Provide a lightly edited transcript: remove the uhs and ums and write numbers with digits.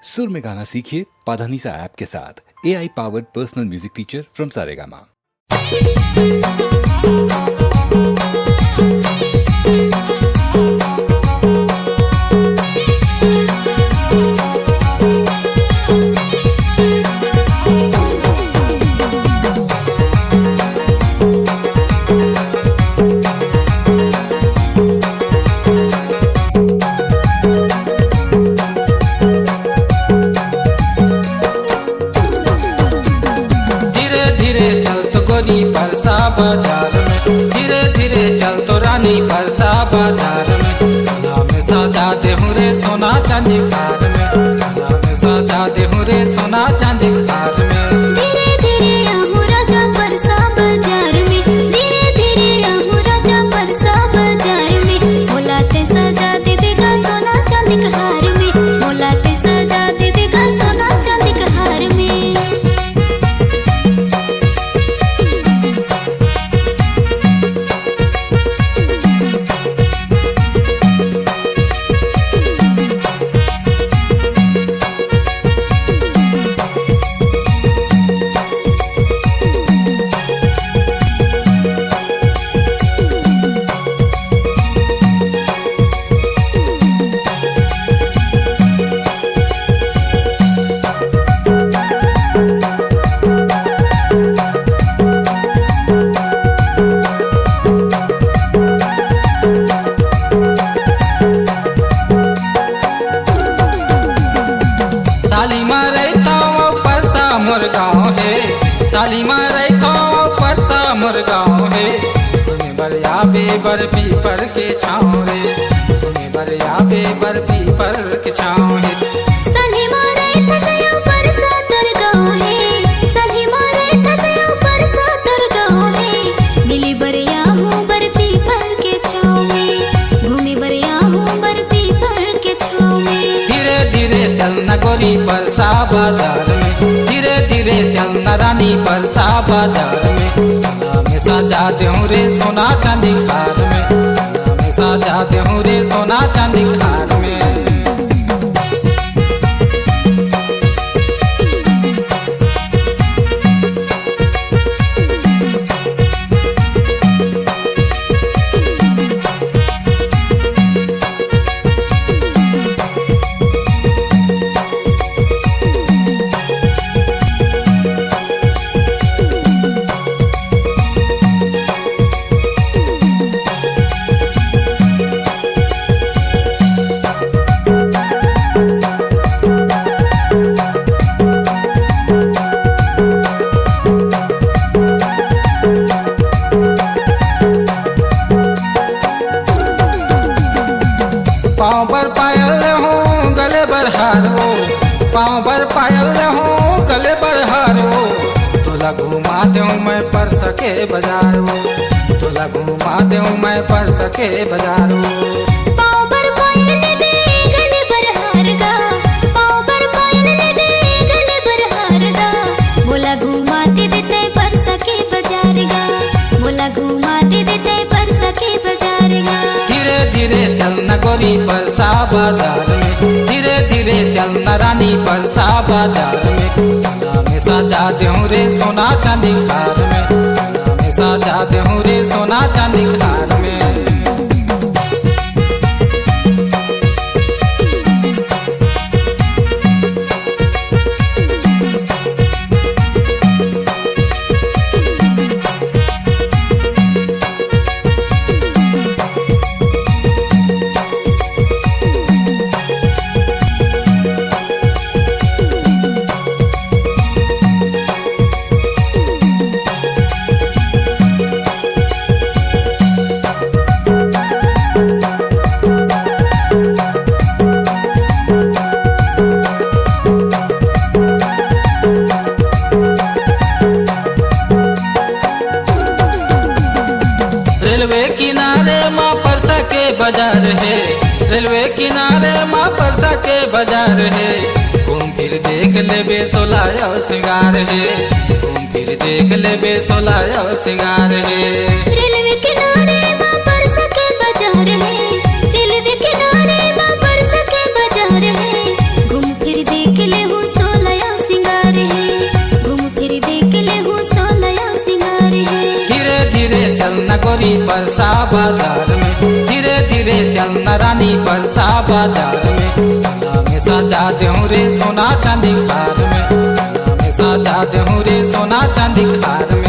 सुर में गाना सीखिए पाधानीसा ऐप के साथ। AI powered personal music teacher from Saregama. परसा बाजार में धीरे धीरे चल तो रानी परसा बाजार में गला में सजा दे हूँ रे सोना चांदी खार में, गला में सजा दे हूँ रे सोना चांदी खार में। धीरे धीरे आहूँ राजा परसा बाजार में, धीरे धीरे आहूँ राजा परसा बाजार में, मोलाते सजा देवेगा सोना चांदी हार में, मोलाते सजा देवेगा सोना चांदी हार में। तालीमा रहता परसा मोर गाँव है, तुम्हें बरिया बेबर पीपर के छाँव रे, तुम्हें बरिया बेबर पीपर के छाँव है। तालीमा रहता सयो परसा तोर गाँव है, तालीमा रहता सयो परसा तोर गाँव है, मिली बरिया हूँ बर पीपर के छाँव में, भूमि बरिया हूँ बर पीपर के छाँव में। धीरे धीरे चलना गोरी परसा बाजार में, धीरे धीरे चलना रानी परसा बाजार में, गला में सजा दे हूँ रे सोना चांदी खार में, गला में सजा दे हूँ रे सोना चांदी खार में। पाँव पर पायल हो गले पर हार हो, पाँव पर पायल हो गले पर हार हो, तोला घुमा दूँ मैं परस के बाजार हो, तोला घुमा दूँ मैं परस के बाजार हो। पाँव पर पायल दे गले पर हार गा, पाँव पर पायल दे गले पर हार गा, बोला घुमा दे देते परसा के बाजार गा, बोला घुमा दे देते परसा के बाजार गा। धीरे धीरे चलना गोरी परसा बाजार में, धीरे धीरे चलना रानी परसा बाजार में, गला में सजा दे हूँ रे सोना चांदी खार में, गला में सजा दे हूँ रे सोना चांदी खार में। रेलवे किनारे माँ परसा के बाजार है, रेलवे किनारे माँ परसा के बाजार है, घूम फिर देख ले बेसोलाया सिंगार है, घूम फिर देख ले बेसोलाया सिंगार है। रेलवे किनारे माँ परसा के बाजार है, रेलवे किनारे माँ परसा के बाजार है, घूम फिर देख गोरी परसा बाजार में, धीरे धीरे चलना रानी परसा बाजार में। गला में सजा देहूं रे सोना चांदी हार में, गला में सजा देहूं रे सोना चांदी हार में।